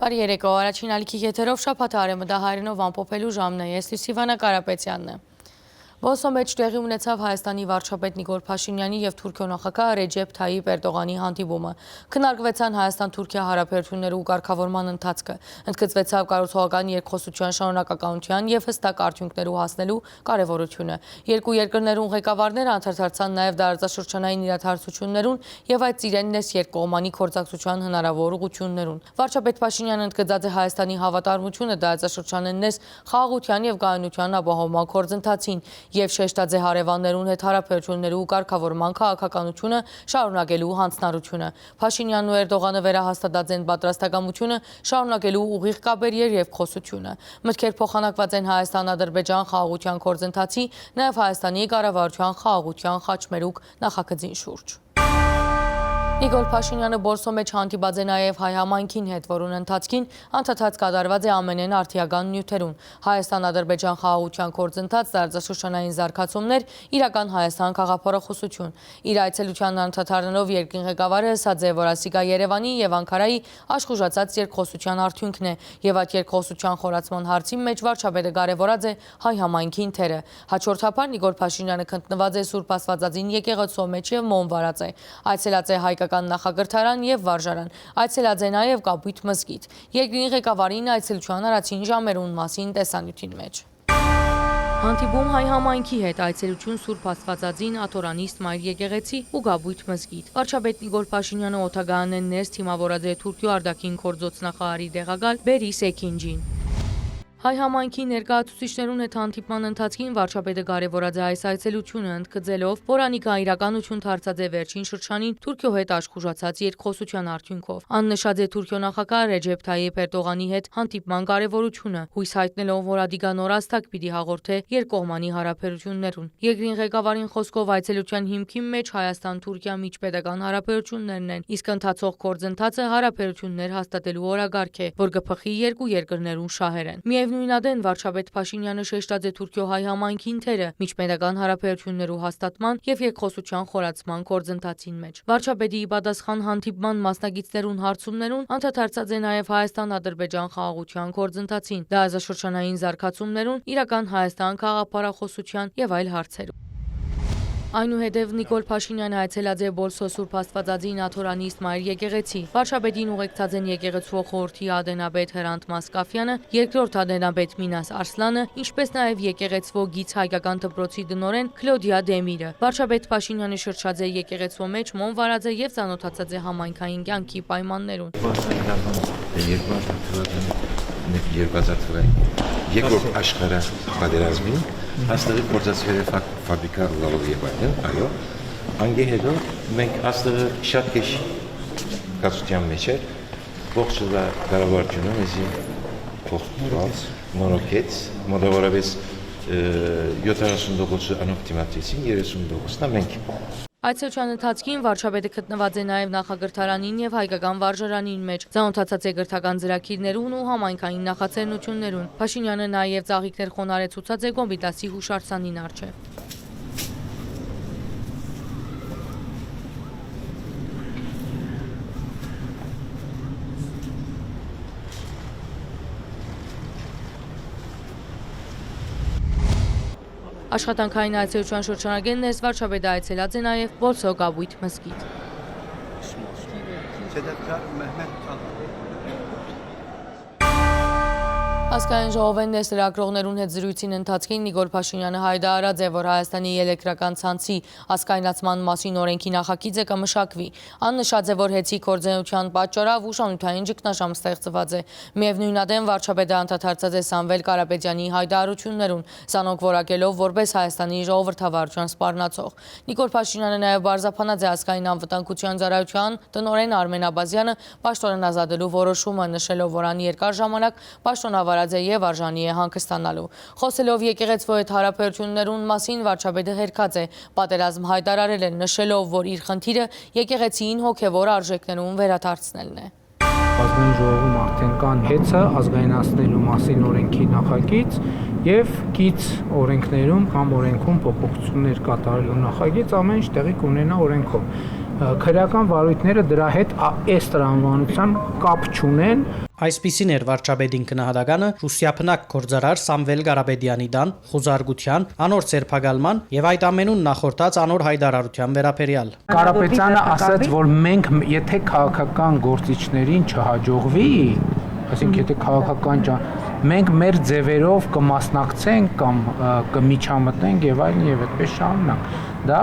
Բարի երեկո, առաջին ալիքի եթերով շաբաթ արեմը դահարինով ամփոփելու ժամն է, ես Սիվանա Կարապետյանն է։ Բոսո մեջ տեղի ունեցավ Հայաստանի վարչապետ Նիկոլ Փաշինյանի և Թուրքիո նախագահ Ռեջեփ Թայիփ Էրդողանի հանդիպումը։ Քննարկվեցան Հայաստան-Թուրքիա հարաբերությունների ու կարգավորման ընթացքը, ընդգծվեցավ կառուցողական երկխոսության շարունակականության և հստակ արդյունքներու հասնելու կարևորությունը։ Երկու երկրներուն ղեկավարները անդրադարձան նաև դարաշրջանային իրադարձություններուն և այդ իրենն երկկողմանի գործակցության հնարավոր ուղղություններուն։ Վարչապետ Փաշինյանը ընդգծած է Հայաստանի հավատարմությունը դարաշրջանին խաղաղության և կայունության ապահովման գործընթացին և շեշտած է հարևաններուն հետ հարաբերություններու կարգավորման քաղաքականությունը շարունակելու հանձնարարությունը։ Փաշինյանն ու Էրդողանը վերահաստատած են պատրաստակամությունը շարունակելու ուղիղ կապեր երկխոսությունը։ Մտքեր փոխանակված են Հայաստան-Ադրբեջան խաղաղության գործընթացի, նաև Հայաստանի կառավարության խաղաղության խաչմերուկ նախագծին շուրջ։ Նիկոլ Փաշինյանը Բորսո մեջ հանդիպած է նաև հայ համայնքին հետ, որուն ընթացքին անդադարձ կատարված է ամենեն արդիական նյութերուն։ Հայաստան-Ադրբեջան խաղաղության գործընթաց, դարաշրջանային զարգացումներ, իրական Հայաստան գաղափարախոսություն։ Իր այցելությանն անդրադառնալով երկրի ղեկավարը ասաց է, որ ասիկա Երևանի եւ Անկարայի աշխուժացած երկխոսության արդյունքն է, եւ այդ երկխոսության խորացման հարցի մեջ վարչապետը կարևորած է հայ համայնքին թերը։ Հաջորդաբար Նիկոլ Փաշինյանը քննված է Սուրբ Աստվածածին եկեղեցու մեջ եւ մոմ վարած է։ Այցելած է հայկական նախագահարան եւ վարժարան, այցելած է նաև Կապույտ մզկիթ։ Երկրի ղեկավարին այցելության առաջին ժամերուն մասին տեսանյութին մեջ։ Հանդիպում հայ համայնքի հետ, այցելություն Սուրբ Աստվածածին, Աթորանիստ Մայր եկեղեցի ու Կապույտ մզկիթ։ Վարչապետ Նիկոլ Փաշինյանը օթագահանեն ներս թիմավորած է Թուրքիո արտաքին գործոց նախարարի տեղակալ Բերիս Էքինջին։ Հայ համայնքի ներկայացուցիչներուն հետ հանդիպման ընթացքին վարչապետը կարևորած է այս այցելությունը, ընդգծելով, որ անիկա իրականություն դարձած է վերջին շրջանին Թուրքիո հետ աշխուժացած երկխոսության արդյունքով։ Աննշած է Թուրքիո նախագահ Ռեջեփ Թայիփ Էրդողանի հետ հանդիպման կարևորությունը, հույս հայտնելով, որ ադիգա նորաստակ պիտի հաղորդե երկկողմանի հարաբերություններուն։ Երկրի ղեկավարին խոսքով այցելության հիմքի մեջ Հայաստան-Թուրքիա միջպետական հարաբերություններն են, իսկ ընթացող գործընթացը հարաբերություններ հաստատելու օրագարք է, որ կփխի երկու երկրներուն շահերեն։ Միևնույնադեն վարչապետ Փաշինյանը շեշտած է Թուրքիո հայ համայնքին թերը միջպետական հարաբերություններու հաստատման եւ երկխոսության խորացման գործընթացին մեջ։ Վարչապետի պատասխան հանդիպման մասնակիցներուն հարցումներուն անդրադարձած է նաև Հայաստան-Ադրբեջան խաղաղության գործընթացին, դարաշրջանային զարգացումներուն, իրական Հայաստան գաղափարախոսության եւ այլ հարցերու։ Այնուհետև Նիկոլ Փաշինյանը այցելած է Բորսո Սուրբ Աստվածածին Աթորանիստ Մայր եկեղեցի։ Վարչապետին ուղեկցած են եկեղեցու խորհրդի ադենաբեդ Հրանտ Մասկաֆյանը, երկրորդ ադենաբեդ Մինաս Արսլանը, ինչպես նաև եկեղեցվո գից հայկական դպրոցի տնօրեն Քլոդիա Դեմիրը։ Վարչապետ Փաշինյանը շրջած է եկեղեցու մեջ, մոմ վարած է եւ ծանոթացած է համայնքային կյանքի պայմաններուն։ Երկրորդ աշխարհ պատերազմին հաստատի գործածվել է ֆաբրիկա լավով եւ այլն, այո։ Անգե հետո մենք հաստատը շատ քիչ կացության մեջ էր, ողջ կառավարությունը մեզի փոխված նորոգեց, մոտավորապես 70% անօպտիմացեցին, 30%-ը մենք։ Այցելության ընթացքին վարչապետը գտնված է նաև նախագահարանին եւ հայկական վարժարանին մեջ, ծանոթացած է գրթական ծրագիրներուն ու համայնքային նախաձեռնություններուն։ Փաշինյանը նաև ծաղիկներ խոնարհեցուցած է Կոմիտասի հուշարձանին առջև։ Աշխատանքային այցելության շրջանագեն ներս վարչապետը այցելած է նաև Բորսո Կապույտ մզկիթ։ Ազգային ժողովեն ներս լրագրողներուն հետ զրույցին ընթացքին Նիկոլ Փաշինյանը հայտարարած է, որ Հայաստանի էլեկտրական ցանցի ազգայնացման մասին օրենքի նախագիծը կմշակվի։ Աննշած է, որ հեծի կորձենության պատճառով ուշանութային ճգնաժամ ստեղծված է։ Միևնույնադեն վարչապետը անդրադարձած է Սամվել Կարապետյանի հայտարարություններուն, սանոք որակելով որպես Հայաստանի ժողովրդավարության սպառնացող։ Նիկոլ Փաշինյանը նաև բարձրափանած է ազգային անվտանգության ծառայության տնօրեն Արմեն Աբազյանը պաշտոնեն ազատելու որոշումը, նշելով, որ ան երկար ժամանակ պաշտոնավար եւ արժանի է հանգստանալու։ Խոսելով եկեղեցվո հետ հարաբերություններուն մասին վարչապետը հերքած է, պատերազմ հայտարարել է, նշելով, որ իր խնդիրը եկեղեցիին հոգևոր արժեքներուն վերադարձնելն է։ Ազգային ժողովում արդեն կան հեծը ազգայնացնելու մասին օրենքի նախագիծ եւ գից օրենքներում կամ օրենքում փոփոխություններ կատարելու նախագիծ ամեն ինչ տեղի կունենա օրենքով։ քրեական վարույթները դրա հետ այս տրամաբանության կապ չունեն։ Այսպիսին էր վարչապետին գնահատականը Ռուսիա-փնակ գործարար Սամվել Ղարաբեդյանի դան խոզարգության, անոր ցերփակալման եւ այդ ամենուն նախորդած անոր հայտարարության վերաբերյալ։ Կարապետյանը ասաց, որ մենք եթե քաղաքական գործիչներին չհաջողվի, այսինքն եթե քաղաքական մենք մեր ձևերով կմասնակցենք կամ կմիջամտնենք եւ այլն եւ այդպես շարունակ։ Դա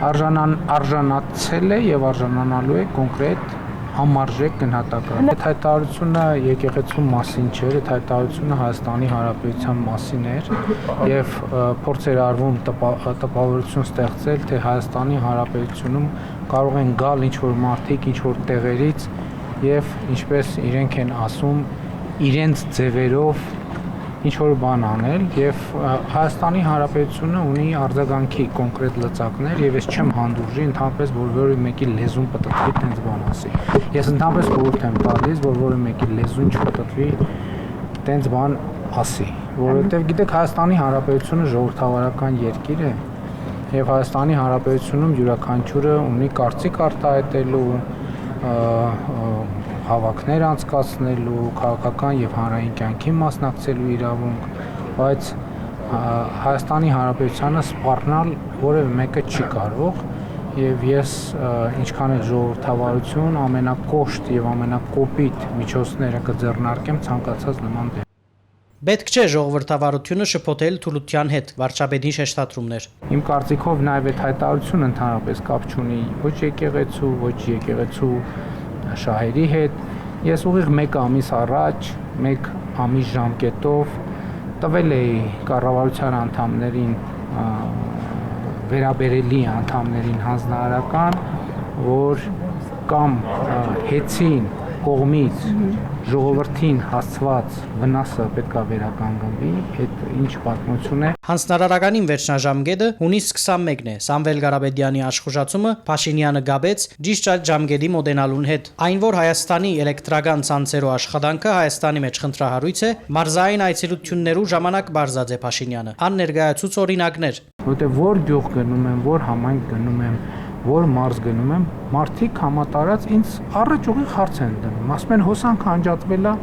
արժանացել է եւ արժանանալու է կոնկրետ համարժեք գնահատական։ Այդ հայտարարությունը եկեղեցու մասին չէր, այդ հայտարարությունը Հայաստանի Հանրապետության մասին էր եւ փորձ էր արվում տպավորություն ստեղծել, թե Հայաստանի Հանրապետությունում կարող են գալ ինչ-որ մարդիկ ինչ-որ տեղերից եւ ինչպես իրենք են ասում, իրենց ձևերով ինչ-որ բան անել եւ Հայաստանի Հանրապետությունը ունի արձագանքի կոնկրետ լծակներ եւ ես չեմ հանդուրժի ընդհանրապես որևէ մեկի լեզուն պատտվի տենց բան ասի։ Ես ընդհանրապես խորհուրդ եմ տալիս, որ որևէ մեկի լեզուն չպատտվի տենց բան ասի, որովհետեւ գիտեք Հայաստանի Հանրապետությունը ժողովրդավարական երկիր է եւ Հայաստանի Հանրապետությունում յուրաքանչյուրը ունի կարծիք արտահայտելու հավաքներ անցկացնելու, քաղաքական եւ հանրային կյանքի մասնակցելու իրավունք, բայց Հայաստանի Հանրապետությանը սպառնալ որևէ մեկը չի կարող եւ ես ինչքան էլ ժողովրդավարություն ամենակոշտ եւ ամենակոպիտ միջոցները կձեռնարկեմ ցանկացած նման դեպքում։ Պետք չէ ժողովրդավարությունը շփոթել թուլության հետ, վարչապետի շեշտադրումներ։ Իմ կարծիքով նաեւ այդ հայտարարությունը ընդհանրապես կապ չունի ոչ եկեղեցու, ոչ եկեղեցու շահերի հետ։ Ես ուղիղ 1 ամիս առաջ, 1 ամիս ժամկետով տվել էի կառավարության անդամներին, վերաբերելի անդամներին հանձնարարական, որ կամ հեծին կողմից ժողովրդին հասցված վնասը պետք է վերականգնվի, այդ ինչ պատմություն է։ Հանձնարարականին վերջնաժամկետը հունիսի 21-ն է։ Սամվել Ղարաբեդյանի աշխուժացումը Փաշինյանը գաբեց ճիշտ այդ ժամկետի մոտենալուն հետ։ Այն որ Հայաստանի էլեկտրական ցանցերու աշխատանքը Հայաստանի մեջ խնդրահարույց է, մարզային այցելություններու ժամանակ բարձած է Փաշինյանը։ Ան ներկայացուց օրինակներ։ Որտեղ որ գյուղ գնում եմ, որ համայնք գնում եմ, որ մարզ գնում եմ, մարդիկ համատարած ինձ առաջ ուղիղ հարց են դնում։ Ասում են հոսանք անջատվել է,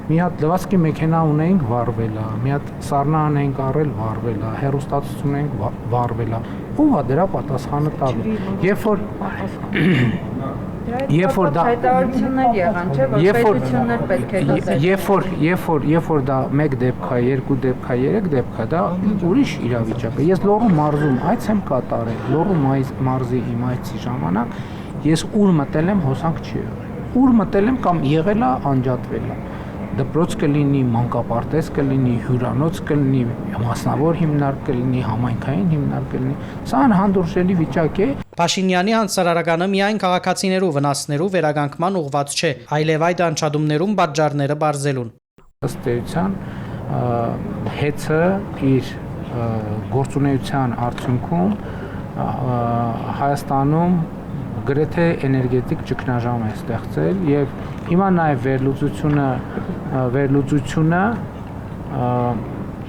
մի հատ լվացքի մեքենա ունեինք վառվել է, մի հատ սառնան ենք առել վառվել է, հեռուստացություն ենք վառվել է։ Ո՞վ է դրա պատասխանը տալու։ Երբ որ դա հայտարարություններ եղան, չէ՞, որ պետություններ պետք է դասեն։ Երբ որ դա 1 դեպք է, 2 դեպք է, 3 դեպք է, դա ուրիշ իրավիճակ է։ Ես Լոռու մարզում այց եմ կատարել, Լոռու մարզի իմ այցի ժամանակ ես ուր մտել եմ հոսանք չի եղել։ Ուր մտել եմ կամ եղել է անջատվել է։ Դպրոց կլինի, մանկապարտեզ կլինի, հյուրանոց կլինի, մասնավոր հիմնարկ կլինի, համայնքային հիմնարկ կլինի։ Սա անհանդուրժելի վիճակ է։ Փաշինյանի հանձնարարականը միայն քաղաքացիներու վնասներու վերականգնման ուղղված չէ, այլև այդ անջատումներում պատճառները բարձելուն։ Ըստ էության հեծը իր գործունեության արդյունքում Հայաստանում գրեթե էներգետիկ ճգնաժամ է ստեղծել եւ հիմա նաեւ վերլուծությունը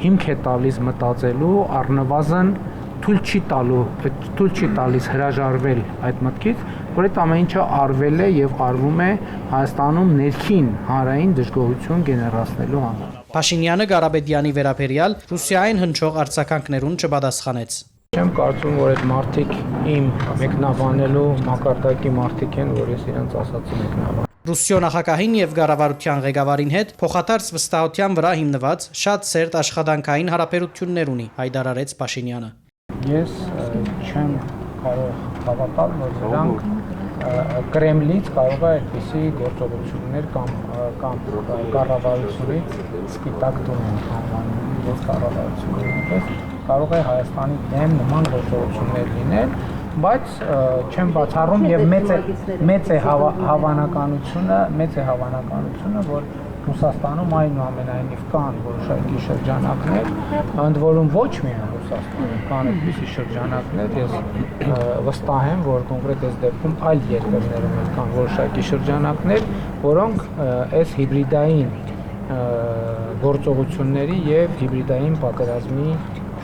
հիմք է տալիս մտածելու առնվազն թույլ չի տալիս հրաժարվել այդ մտքից, որ այդ ամեն ինչը արվել է եւ արվում է Հայաստանում ներքին հանրային դժգոհություն գեներացնելու համար։ Փաշինյանը Ղարաբեդյանի վերաբերյալ Ռուսիային հնչող արձագանքներուն չպատասխանեց։ Չեմ կարծում, որ այդ մարդիկ իմ մեկնաբանելու մակարդակի մարդիկ են, որ ես իրենց ասացի մեկնաբան։ Ռուսիո նախագահին եւ ղարավարության ղեկավարին հետ փոխադարձ վստահության վրա հիմնված շատ սերտ աշխատանքային հարաբերություններ ունի, հայտարարեց Փաշինյանը։ Ես չեմ կարող հավատալ, որ նրանք Կրեմլից կարող է այդպիսի գործողություններ կամ կառավարությունից սպիտակ տուն անվանում, ես կառավարությունից կարող է Հայաստանի դեմ նման գործողություններ լինել, բայց չեմ բացառում եւ մեծ է հավանականությունը, որ Ռուսաստանում այնուամենայնիվ կան որոշակի շրջանակներ, ընդ որում ոչ միայն Ռուսաստանում կան այդպիսի շրջանակներ, ես վստահ եմ, որ կոնկրետ այս դեպքում այլ երկրներում կան որոշակի շրջանակներ, որոնք այս հիբրիդային գործողությունների եւ հիբրիդային պատերազմի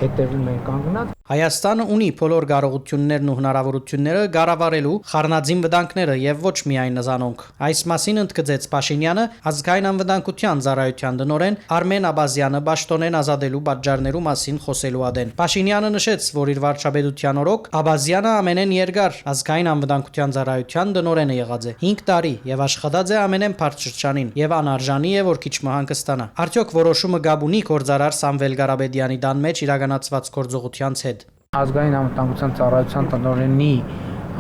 հետևում են կանգնած։ Հայաստանը ունի բոլոր կարողություններն ու հնարավորությունները կառավարելու խառնածին վտանգները եւ ոչ միայն նզանոնք։ Այս մասին ընդգծեց Փաշինյանը ազգային անվտանգության ծառայության տնօրեն Արմեն Աբազյանը պաշտոնեն ազատելու պատճառներու մասին խոսելու ադեն։ Փաշինյանը նշեց, որ իր վարչապետության օրոք Աբազյանը ամենեն երկար ազգային անվտանգության ծառայության տնօրենը եղած է 5 տարի եւ աշխատած է ամենեն բարդ շրջանին եւ անարժանի է որ քիչ մահանգստանա։ Արդյոք որոշումը գաբունի գործարար Սամվել Ղարաբեդյանի դան մեջ իրականացված գործողությանց հետ։ Ազգային անվտանգության ծառայության տնօրենի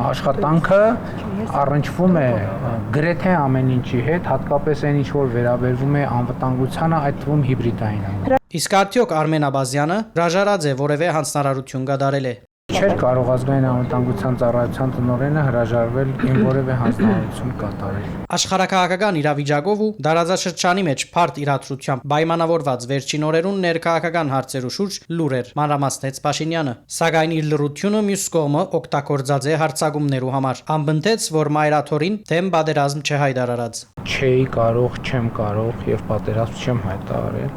աշխատանքը առնչվում է գրեթե ամեն ինչի հետ, հատկապես այն ինչ որ վերաբերվում է անվտանգությանը, այդ թվում հիբրիդային։ Իսկ արդյոք Արմեն Աբազյանը հրաժարած է որևէ հանձնարարություն կատարել է։ Չէր կարող ազգային անվտանգության ծառայության տնօրենը հրաժարվել ին որևէ հանձնարարություն կատարել։ Աշխարհակահաղական իրավիճակով ու դարաձաշրջանի մեջ բարդ իրադրությամբ պայմանավորված վերջին օրերուն ներքաղաքական հարցերու շուրջ լուրեր մանրամասնեց Փաշինյանը, սակայն իր լրությունը մյուս կողմը օգտագործած է հարցակումներու համար, անբնտեց, որ մայրաթորին դեմ պատերազմ չհայտարարած։ Չէի կարող, չեմ կարող եւ պատերազմ չեմ հայտարարել։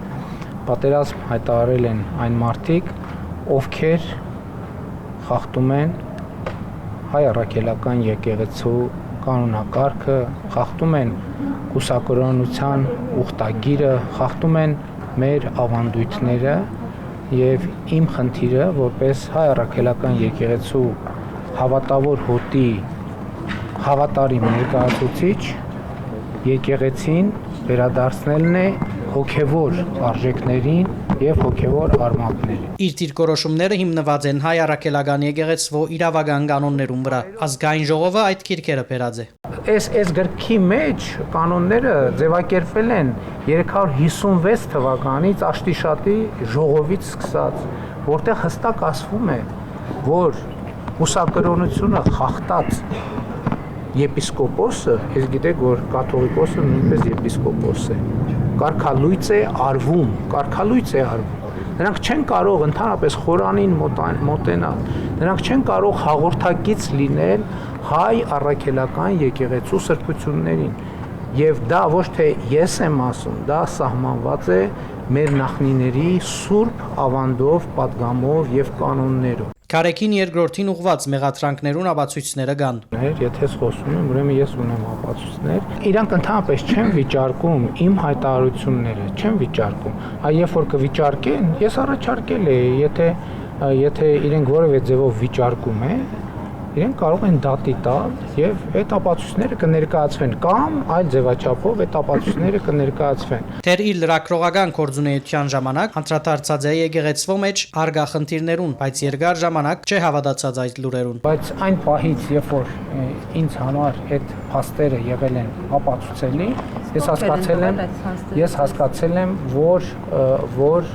Պատերազմ հայտարարել են այն մարդիկ, ովքեր խախտում են հայ առաքելական եկեղեցու կանոնակարգը, խախտում են կուսակրոնության ուխտագիրը, խախտում են մեր ավանդույթները եւ իմ խնդիրը որպես հայ առաքելական եկեղեցու հավատավոր հոտի հավատարիմ ներկայացուցիչ եկեղեցին վերադարձնելն է հոգևոր արժեքներին եւ հոգևոր արմատներին։ Իր դիրքորոշումները հիմնված են հայ առաքելական եկեղեցու իրավական կանոններուն վրա։ Ազգային ժողովը այդ քիրքերը բերած է։ Այս գրքի մեջ կանոնները ձևակերպվել են 356 թվականից Աշտիշատի ժողովից սկսած, որտեղ հստակ ասվում է, որ ուսակրոնությունը խախտած եպիսկոպոսը, ես գիտեք, որ կաթողիկոսը նույնպես եպիսկոպոս է, կարգալույծ է արվում։ Նրանք չեն կարող ընդհանրապես խորանին մոտենալ, նրանք չեն կարող հաղորդակից լինել հայ առաքելական եկեղեցու սրբություններին։ Եվ դա ոչ թե ես եմ ասում, դա սահմանված է մեր նախնիների սուրբ ավանդով, պատգամով եւ կանոններով։ Կարեկին երկրորդին ուղված մեղադրանքներուն ապացույցները կան։ Եթե ես խոսում եմ, ուրեմն ես ունեմ ապացույցներ։ Իրանք ընդհանրապես չեն վիճարկում իմ հայտարարությունները, չեն վիճարկում։ Երբ որ կվիճարկեն, ես առաջարկել եմ, եթե իրենք որևէ ձևով վիճարկում են, իրենք կարող են դատի տալ եւ այդ ապացույցները կներկայացվեն կամ այլ ձևաչափով այդ ապացույցները կներկայացվեն։ Դեր իր լրագրողական գործունեության ժամանակ անդրադարձած է եկեղեցվո մեջ արգա խնդիրներուն, բայց երկար ժամանակ չհավատացած այդ լուրերուն։ Բայց այն պահից, երբ որ ինձ համար այդ փաստերը եղել են ապացուցելի, ես հասկացել եմ, որ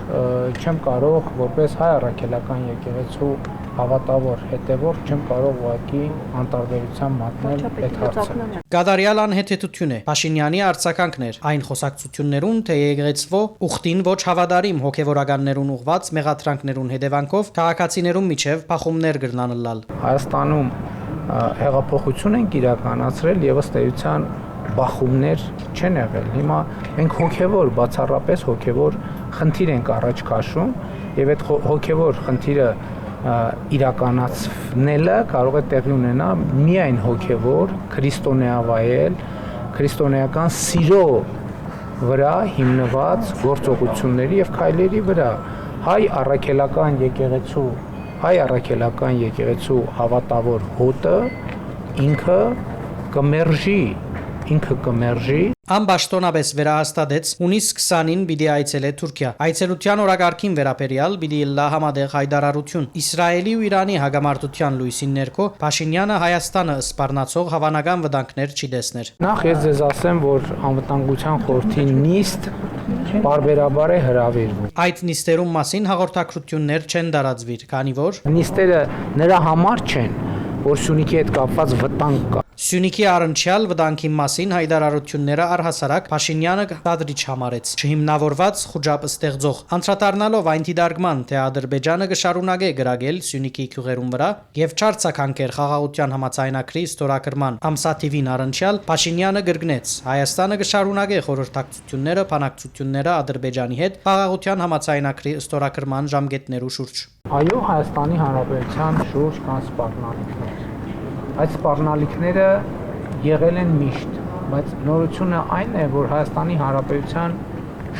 չեմ կարող որպես հայ առաքելական եկեղեցու հավատավոր հետևոր չեմ կարող ուղղակի անտարբերության մատնել այդ հարցը։ Կատարյալ անհետեթություն է Փաշինյանի արձագանքներ այն խոսակցություններուն, թե եկեղեցվո ուխտին ոչ հավատարիմ հոգևորականներուն ուղված մեղադրանքներուն հետևանքով քաղաքացիներուն միջև փախումներ գրնանլալ։ Հայաստանում հեղափոխություն են իրականացրել եւ ըստ էության բախումներ չեն եղել։ Հիմա մենք հոգևոր, բացառապես հոգևոր խնդիր ենք առաջ քաշում եւ այդ հոգևոր խնդիրը իրականացնելը կարող է տեղի ունենալ միայն հոգևոր, քրիստոնեավայել, քրիստոնեական սիրո վրա հիմնված գործողությունների եւ քայլերի վրա։ Հայ առաքելական եկեղեցու հավատավոր հոտը ինքը կմերժի Ամբաշտոնապես վերահաստատեց հունիս 20-ին պիտի այցելե Թուրքիա։ Այցելության օրակարգին վերաբերյալ պիտի լա համատեղ հայտարարություն։ Իսրայելի ու Իրանի հագամարտության լույսին ներքո Փաշինյանը Հայաստանը սպառնացող հավանական վտանգներ չի տեսներ։ Նախ ես ձեզ ասեմ, որ անվտանգության խորհրդի նիստ բարբերաբար է հրավիրվում։ Այդ նիստերում մասին հաղորդակցություններ չեն տարածվիր, քանի որ նիստերը նրա համար չեն, որ Սյունիքի հետ կապված վտանգ կա։ Սյունիքի առնչյալ վտանգի մասին հայտարարությունները առհասարակ Փաշինյանը դադրիչ համարեց, չհիմնավորված խոճապ ստեղծող, անդրադառնալով այն դիտարկման, թե Ադրբեջանը կշարունակե գրագել Սյունիքի գյուղերում վրա եւ չարցականկեր խաղաղության համաձայնագրի ստորագրման ամսաթիվին առնչյալ Փաշինյանը գրգնեց. Հայաստանը կշարունակե խորհրդակցությունները, բանակցությունները Ադրբեջանի հետ խաղաղության համաձայնագրի ստորագրման ժամկետներու շուրջ։ Այո, Հայաստանի Հանրապետության շուրջ կան սպառնալիքներ։ Այդ սպառնալիքները եղել են միշտ, բայց նորությունը այն է, որ Հայաստանի Հանրապետության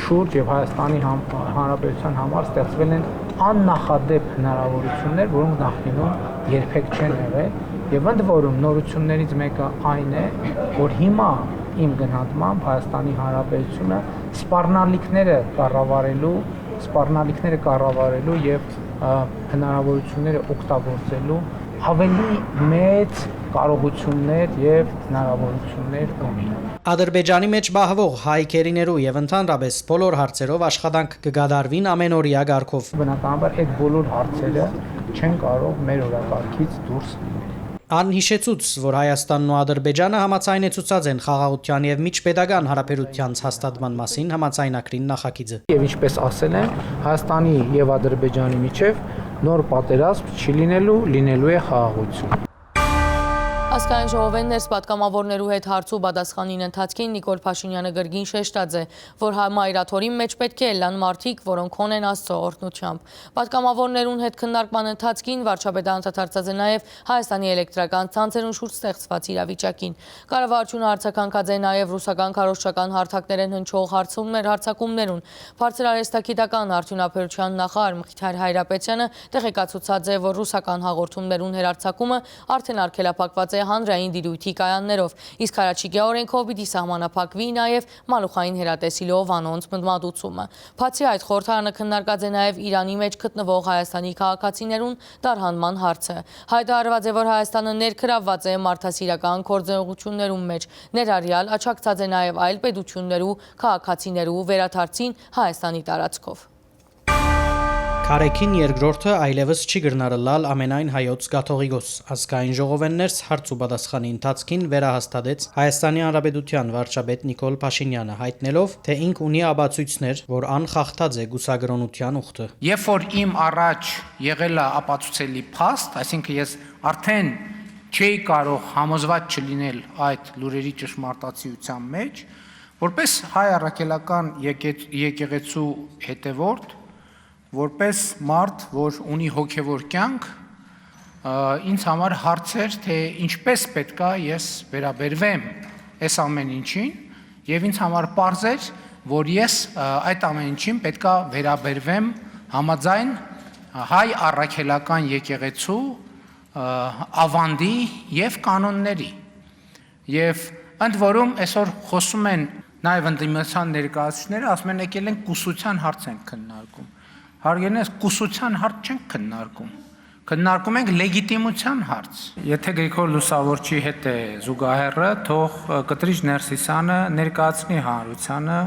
շուրջ եւ Հայաստանի Հանրապետության համար ստեղծվել են աննախադեպ հնարավորություններ, որոնք նախկինում երբեք չեն եղել, եւ ընդ որում նորություններից մեկը այն է, որ հիմա իմ գնահատմամբ Հայաստանի Հանրապետությունը սպառնալիքները կառավարելու եւ հնարավորությունները օգտագործելու ավելի մեծ կարողություններ եւ հնարավորություններ ունի։ Ադրբեջանի մեջ բահվող հայ քերիներու եւ ընդհանրապես բոլոր հարցերով աշխատանք կգադարվին ամենօրյա ղարքով։ Բնականաբար այդ բոլոր հարցերը չեն կարող մեր օրակարգից դուրս լինել։ Անհիշեցուց, որ Հայաստանն ու Ադրբեջանը համաձայնեցուցած են խաղաղության եւ միջպետական հարաբերության հաստատման մասին համաձայնագրին նախագիծը։ Եվ ինչպես ասել են, Հայաստանի եւ Ադրբեջանի միջև նոր պատերազմ չի լինելու է խաղաղություն։ Ազգային ժողովեն ներսպատկամավորներու հետ հարցու պատասխանին ընթացքին Նիկոլ Փաշինյանը գրգին շեշտած է, որ մայրաթորի մեջ պետք է լան մարդիկ, որոնք հոնեն Աստծո օրհնությամբ։ Պատգամավորներուն հետ քննարկման ընթացքին վարչապետը անդրադարձած է նաև Հայաստանի էլեկտրական ցանցերուն շուրջ ստեղծված իրավիճակին։ Կառավարությունը արձագանքած է նաև ռուսական քարոզչական հարթակներեն հնչող հարցակումներուն։ Բարձր արհեստագիտական արդյունաբերության նախարար Մխիթար Հայրապետյանը տեղեկացուցած է, որ ռուսական հաղորդումներուն հերարցակումը արդեն արգելափակված է հանրային դիրույթի կայաններով, իսկ Հարաճիգյա օրենքով պիտի սահմանափակվի նաև մալուխային հերատեսիլով անոնց մտմատուցումը։ Բացի այդ, խորհրդարանը քննարկած է նաև Իրանի մեջ գտնվող Հայաստանի քաղաքացիներուն տարհանման հարցը։ Հայտարարված է, որ Հայաստանը ներգրավված է մարդասիրական գործողություններում մեջ, ներառյալ աջակցած է նաև այլ պետություններու քաղաքացիներու վերադարձին Հայաստանի տարածքով։ Քարեքին երկրորդը այլևս չի գրնարլալ ամենայն հայոց գաթողիկոս։ Ազգային ժողովեններս հարց ու պատասխանի ընթացքին վերահաստատեց Հայաստանի Հանրապետության վարչապետ Նիկոլ Փաշինյանը, հայտնելով, թե ինք ունի ապացույցներ, որ անխախտած է գուսագրոնության ուխտը։ Երբ որ իմ առաջ եղել է ապացուցելի փաստ, այսինքն ես արդեն չէի կարող համոզված չլինել այդ լուրերի ճշմարտացիության մեջ, որպես հայ առաքելական եկեղեցու հետևորդ, որպես մարդ, որ ունի հոգևոր կյանք, ինձ համար հարց էր, թե ինչպես պետքա ես վերաբերվեմ այս ամեն ինչին, եւ ինձ համար պարզ էր, որ ես այդ ամեն ինչին պետքա վերաբերվեմ համաձայն հայ առաքելական եկեղեցու ավանդի եւ կանոնների։ Եվ ընդ որում այսօր խոսում են նաեւ ընդդիմության ներկայացուցիչները, ասում են եկել են կուսության հարց են քննարկում։ Հարգելինս, կուսության հարց չենք քննարկում, քննարկում ենք լեգիտիմության հարց։ Եթե Գրիգոր Լուսավորչի հետ է զուգահեռը, թող Կտրիչ Ներսիսյանը ներկայացնի հանրությանը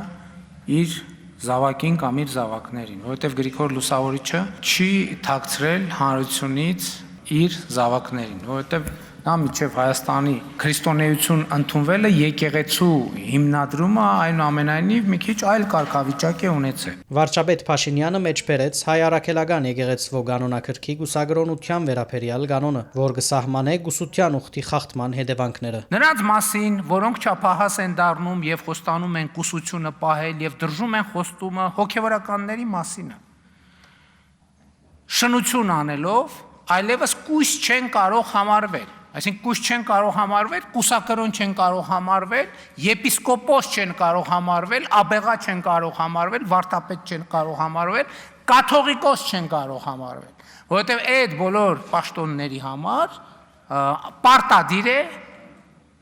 իր զավակին կամ իր զավակներին, որովհետև Գրիգոր Լուսավորիչը չի թաքցրել հանրությունից իր զավակներին, որովհետև նա միջև Հայաստանի քրիստոնեություն ընդունվելը եկեղեցու հիմնադրումը այնուամենայնիվ մի քիչ այլ կարգավիճակ է ունեցել։ Վարչապետ Փաշինյանը մեջբերեց հայ առաքելական եկեղեցու կանոնակրքի գուսագրոնության վերաբերյալ կանոնը, որ կսահմանե գուսության ուխտի խախտման հետևանքները։ Նրանց մասին, որոնք չափահաս են դառնում եւ խոստանում են գուսությունը պահել եւ դրժում են խոստումը հոգեվորականների մասին, շնություն անելով այլևս կույս չեն կարող համարվել։ Այսինքն կույս չեն կարող համարվել, կուսակրոն չեն կարող համարվել, եպիսկոպոս չեն կարող համարվել, աբեղա չեն կարող համարվել, վարդապետ չեն կարող համարվել, կաթողիկոս չեն կարող համարվել, որովհետև այդ բոլոր պաշտոնների համար պարտադիր է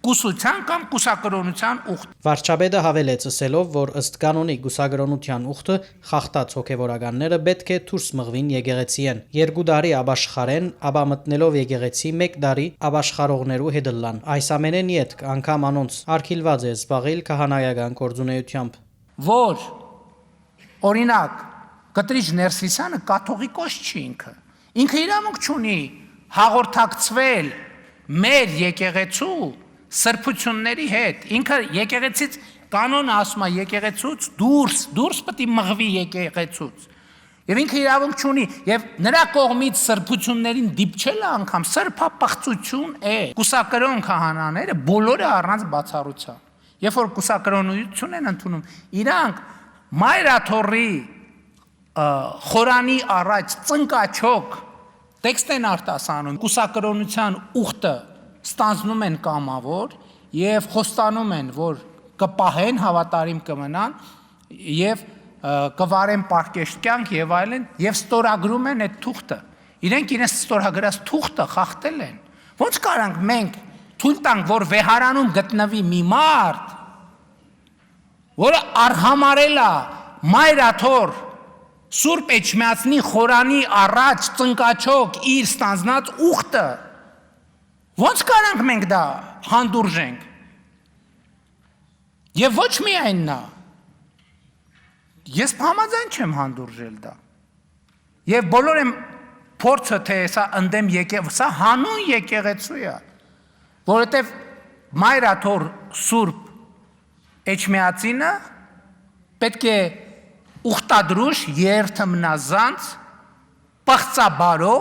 կուսության կամ կուսակրոնության ուխտ։ Վարչապետը հավելեց ասելով, որ ըստ կանոնի գուսագրոնության ուխտը խախտած հոգևորականները պետք է դուրս մղվին եկեղեցիեն։ 2 տարի աբաշխարեն, ապա մտնելով եկեղեցի 1 տարի աբաշխարողներու հետլան։ Այս ամենեն յետք անգամ անոնց արգելված է զբաղել քահանայական գործունեությամբ։ Որ օրինակ Կտրիչ Ներսիսյանը կաթողիկոս չի ինքը իրավունք չունի հաղորդակցվել մեր եկեղեցու սրբությունների հետ։ Ինքը եկեղեցից կանոնը ասում է եկեղեցուց դուրս պետք է մղվի եկեղեցուց։ Եվ ինքը իրավունք չունի, եւ նրա կողմից սրբություններին դիպչելը անգամ սրբապղծություն է։ Կուսակրոն քահանաները բոլորը առանց բացառության։ Երբ որ կուսակրոնություն են ընդունում, իրանք Մայրաթորի խորանի առաջ ծնկաչոք տեքստ են արտասանում, կուսակրոնության ուխտը ստանձնում են կամավոր եւ խոստանում են, որ կպահեն, հավատարիմ կմնան եւ կվարեն պարկեշտ կյանք եւ այլն եւ ստորագրում են այդ թուղթը։ Իրենք իրենց ստորագրած թուղթը խախտել են։ Ոնց կարանք մենք թույլ տանք, որ վեհարանում գտնվի մի մարդ, որը արհամարել է Մայրաթոր Սուրբ Էջմիածնի խորանի առաջ ծնկաչոք իր ստանձնած ուխտը, ոնց կարանք մենք դա հանդուրժենք։ Եվ ոչ միայն նա, ես համաձայն չեմ հանդուրժել դա։ Եվ բոլոր եմ փորձը, թե սա ընդեմ սա հանուն եկեղեցու է, որովհետև Մայրաթոր Սուրբ Էջմիածինը պետք է ուխտադրուշ երթմնազանց պղծաբարո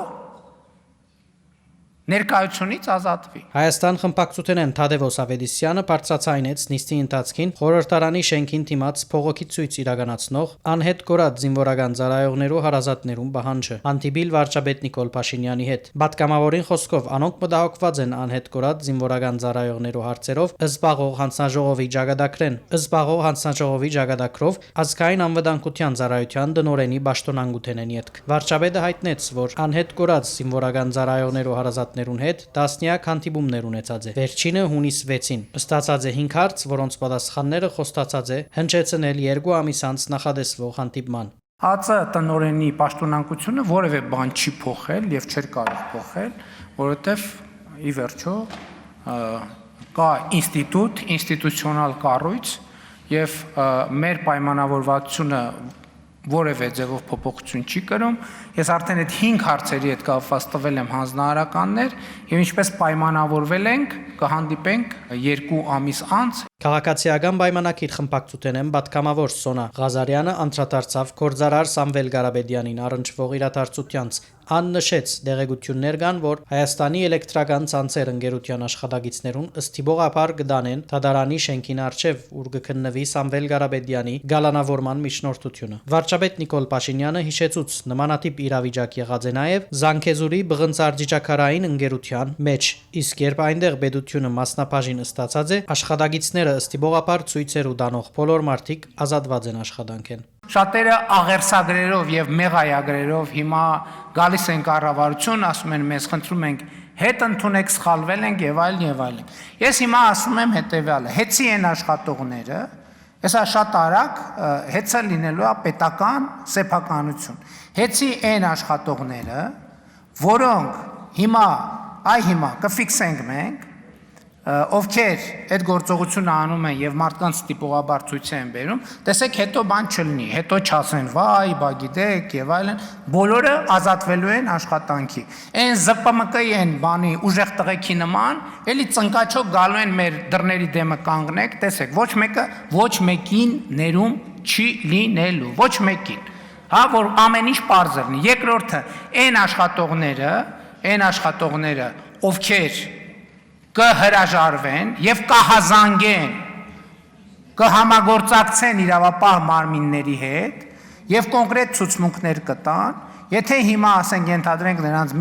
ներկայությունից ազատվի։ Հայաստան խմբակցութենեն Թադևոս Ավետիսյանը բարձրացայնեց նիստի ընթացքին խորհրդարանի շենքին դիմաց փողոքի ցույց իրականացնող անհետ կորած զինվորական ծառայողներու հարազատներուն պահանջը հանդիպիլ վարչապետ Նիկոլ Փաշինյանի հետ։ Պատգամավորին խոսքով անոնք մտահոգված են անհետ կորած զինվորական ծառայողներու հարցերով ըսբաղող հանձնաժողովի ճակատագրեն։ Ըսբաղող հանձնաժողովի ճակատագրով ազգային անվտանգության ծառայության դնորենի պաշտոնանկութենեն յետք։ Վարչապետը հայտնեց, որ անհետ կորած զինվորական ծառայողներու հարազատներուն հետ տասնյակ հանդիպումներ ունեցած է։ Վերջինը հունիս 6-ին ստացած է 5 հարց, որոնց պատասխանները խոստացած է հնչեցնել 2 ամիս անց նախադեсվող հանդիպման։ ԱԾ տնօրենի պաշտոնանկությունը որևէ բան չի փոխել եւ չէր կարող փոխել, որովհետեւ ի վերջո կա ինստիտուցիոնալ կառույց եւ մեր պայմանավորվածությունը որևէ ձևով փոփոխություն չի կրում։ Ես արդեն այդ 5 հարցերի հետ կապված տվել եմ հանձնարարականներ եւ ինչպես պայմանավորվել ենք, կհանդիպենք 2 ամիս անց։ Քաղաքացիական պայմանակիր խմբակցութենեն պատգամավոր Սոնա Ղազարյանը անդրադարձավ գործարար Սամվել Ղարաբեդյանին առնչվող իրադարձությանց աննշեց դեղեցություններ կան, որ Հայաստանի էլեկտրական ցանցեր ընկերության աշխատակիցներուն ըստիբողապար կդանեն Թադարանի շենքին արչև, ուր կքննվի Սամվել Ղարաբեդյանի գալանավորման միջնորդությունը։ Վարչապետ Նիկոլ Փաշինյանը հիշեցուց նմանատիպ իրավիճակ եղած է նաև Զանգեզուրի բղնցարջիջակարային ընկերության մեջ, իսկ երբ այնտեղ պետությունը մասնաբաժին ստացած է, աշխատակիցները ըստիբողապար ցույցեր ու դանող բոլոր մարդիկ ազատված են աշխատանքեն։ Շատերը աղերսագրերով եւ մեղայագրերով հիմա գալիս են կառավարություն, ասում են մեզ խնդրում ենք հետ ընդունեք, սխալվել ենք եւ այլն եւ այլն։ Ես հիմա ասում եմ հետեւյալը. հեծի են աշխատողները, հեսա շատ արագ հեծը լինելու է պետական սեփականություն։ Հեծի են աշխատողները, որոնք հիմա կֆիքսենք մենք, ովքեր այդ գործողությունը անում են եւ մարդկանց տիպողաբար ցույց են բերում, տեսեք հետո բան չլինի, հետո չասեն վայ, բա գիտեք եւ այլն, բոլորը ազատվելու են աշխատանքի։ Այն ԶՊՄԿ-ի են բանի ուժեղ տղեկի նման, էլի ծնկաչոք գալու են մեր դռների դեմը կանգնեք, տեսեք, ոչ մեկին ներում չի լինելու, ոչ մեկին։ Հա, որ ամեն ինչ պարզ լինի։ Երկրորդը, այն աշխատողները, ովքեր կհրաժարվեն եւ կհազանգեն, կհամագործակցեն իրավապահ մարմինների հետ եւ կոնկրետ ցուցմունքներ կտան, եթե հիմա ասենք ենթադրենք նրանց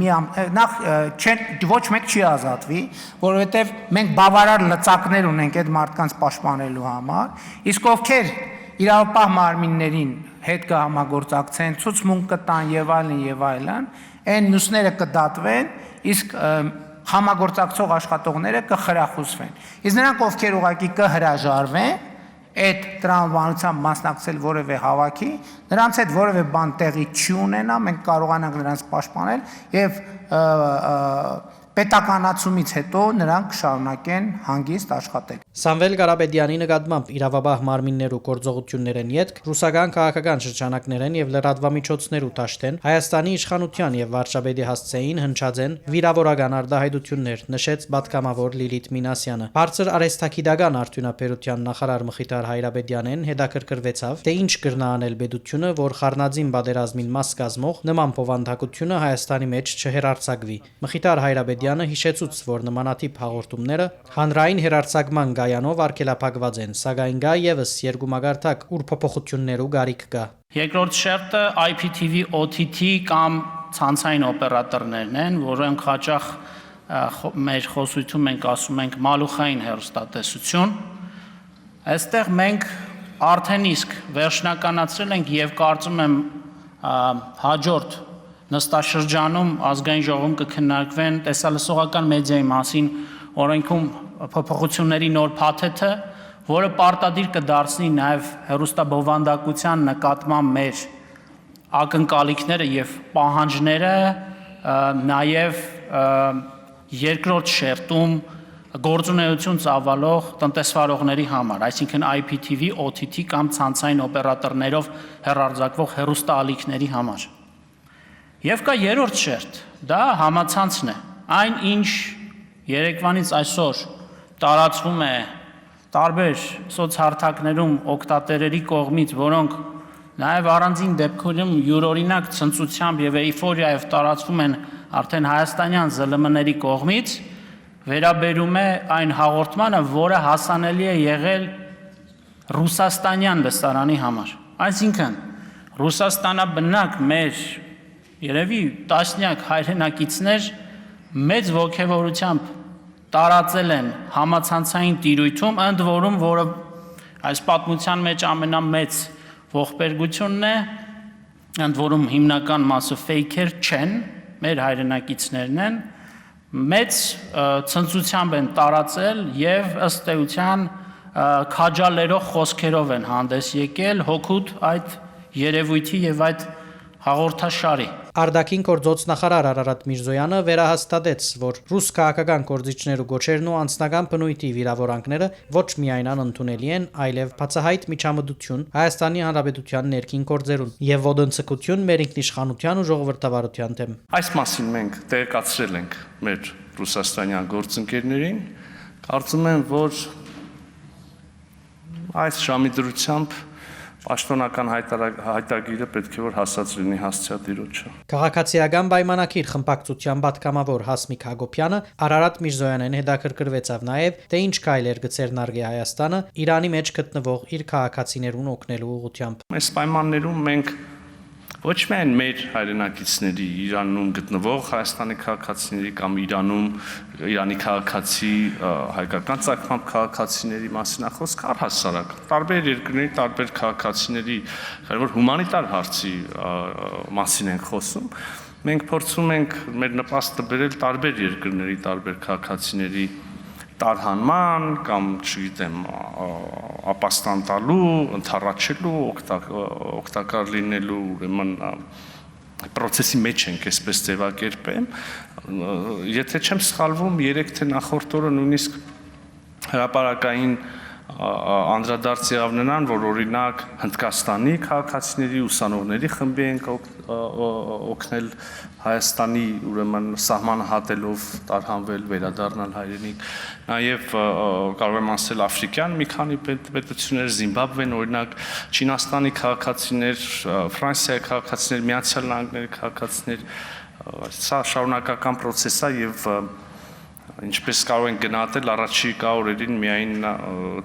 ոչ մեկ չի ազատվի, որովհետեւ մենք բավարար լծակներ ունենք այդ մարդկանց պաշտպանելու համար, իսկ ովքեր իրավապահ մարմիններին հետ կհամագործակցեն, ցուցմունք կտան եւ այլն, այն մյուսները կդատվեն, իսկ համագործակցող աշխատողները կխրախուսվեն։ Իսկ նրանք, ովքեր ուղղակի կհրաժարվեն այդ տրամաբանությամբ մասնակցել որևէ հավաքի, նրանց հետ որևէ բան տեղի չի ունենա, մենք կարողանանք նրանց պաշտպանել եւ պետականացումից հետո նրանք շարունակեն հանգիստ աշխատել։ Սամվել Ղարաբեդյանի նկատմամբ իրավաբահ մարմիններու գործողություններեն յետք ռուսական քաղաքական շրջանակներեն եւ լրատվամիջոցներու տաշտեն Հայաստանի իշխանության եւ վարչապետի հասցեին հնչած են վիրավորական արտահայտություններ, նշեց պատգամավոր Լիլիթ Մինասյանը։ Բարձր արհեստագիտական արդյունաբերության նախարար Մխիթար Հայրաբեդյանեն հետաքրքրվեցավ, թե ինչ կրնա անել պետությունը, որ խառնածին պատերազմին մաս կազմող նման փոխանցակությունը Հայաստանի մեջ չհերարցակվի։ Մխիթար Հայրաբեդյանը հիշեցուց, որ նմանատիպ հաղորդումները հանրային հերարցակման գայանով արգելափակված են, սակայն գա եւս երկու մագարտակ, ուր փոփոխություններու գարիք կա։ Երկրորդ շերտը IPTV OTT կամ ցանցային օպերատորներն են, որոնք հաճախ մեր խոսույթում մենք ասում ենք մալուխային հեռուստատեսություն։ Այստեղ մենք արդեն իսկ վերջնականացրել ենք եւ կարծում եմ հաջորդ նստաշրջանում ազգային ժողովում կքննարկվեն տեսալսողական մեդիայի մասին օրենքում փոփոխությունների նոր փաթեթը, որը պարտադիր կդարձնի նաև հեռուստաբովանդակության նկատմամբ մեր ակնկալիքները եւ պահանջները նաև երկրորդ շերտում գործունեություն ծավալող տնտեսվարողների համար, այսինքն IPTV, OTT կամ ցանցային օպերատորներով հեռարձակվող հեռուստաալիքների համար։ Եվ կա երրորդ շերտ, դա համացանցն է, այն ինչ երեկվանից այսօր տարածվում է տարբեր սոցհարթակներում օգտատերերի կողմից, որոնք նաև առանձին դեպքերում յուրօրինակ ցնծությամբ եւ էйֆորիայով տարածվում են արդեն հայաստանյան ԶԼՄ-ների կողմից, վերաբերում է այն հաղորդմանը, որը հասանելի է եղել ռուսաստանյան լսարանի համար։ Այսինքն ռուսաստանաբնակ մեր երևի տասնյակ հայրենակիցներ մեծ ոգևորությամբ տարածել են համացանցային տիրույթում, ընդ որում, որը այս պատմության մեջ ամենամեծ ողբերգությունն է, ընդ որում հիմնական մասը ֆեյքեր չեն, մեր հայրենակիցներն են, մեծ ցնծությամբ են տարածել եւ ըստ էության քաջալերող խոսքերով են հանդես եկել հոգուտ այդ երևույթի եւ այդ հաղորդաշարի։ Արդակին գործոց նախարար Արարատ Միրզոյանը վերահաստատեց, որ ռուս քաղաքական գործիչներու գոչերն ու անձնական բնույթի վիրավորանքները ոչ միայն անընդունելի են, այլև բացահայտ միջամտություն Հայաստանի Հանրապետության ներքին գործերուն եւ ոտնձգություն մեր ինքնիշխանության ու ժողովրդավարության դեմ։ Այս մասին մենք տեղեկացրել ենք մեր ռուսաստանյան գործընկերներին, կարծում եմ, որ այս ժամի դրությամբ պաշտոնական հայտագիրը պետք է որ հասած լինի հասցեատիրոջը։ Քաղաքացիական պայմանագիր խմբակցության պատգամավոր Հասմիկ Հակոբյանը Արարատ Միրզոյանեն հետաքրքրվեցավ նաև, թե ինչ քայլեր գցերնարգի Հայաստանը Իրանի մեջ գտնվող իր քաղաքացիներուն օգնելու ուղղությամբ։ Այս պայմաններում մենք ոչ միայն մեր հայրենակիցների Իրանում գտնվող Հայաստանի քաղաքացիների կամ Իրանի քաղաքացի հայկական ցակմամբ քաղաքացիների մասին խոսք առհասարակ տարբեր երկրների տարբեր քաղաքացիների որ հումանիտար հարցի մասին ենք խոսում, մենք փորձում ենք մեր նպաստը բերել տարբեր երկրների տարբեր քաղաքացիների տարհանման կամ, չգիտեմ, ապաստան տալու, ընդառաջելու, օգտակար լինելու, ուրեմն process-ի մեջ ենք, այսպես ձևակերպեմ։ Եթե չեմ սխալվում, 3 թե նախորդ օրը նույնիսկ հրապարակային անդրադարձ եղավ նրան, որ օրինակ Հնդկաստանի քաղաքացիների ուսանողների խմբի ենք օգնել Հայաստանի ուրեմն սահմանը հատելով տարհանվել, վերադառնալ հայրենիք, նաև կարող եմ ասել աֆրիկյան մի քանի պետություններ, Զիմբաբվեն, օրինակ Չինաստանի քաղաքացիներ, Ֆրանսիայի քաղաքացիներ, Միացյալ Նահանգների քաղաքացիներ, սա շարունակական process է եւ ինչպես կարող են գնահատել առաջիկա օրերին միայն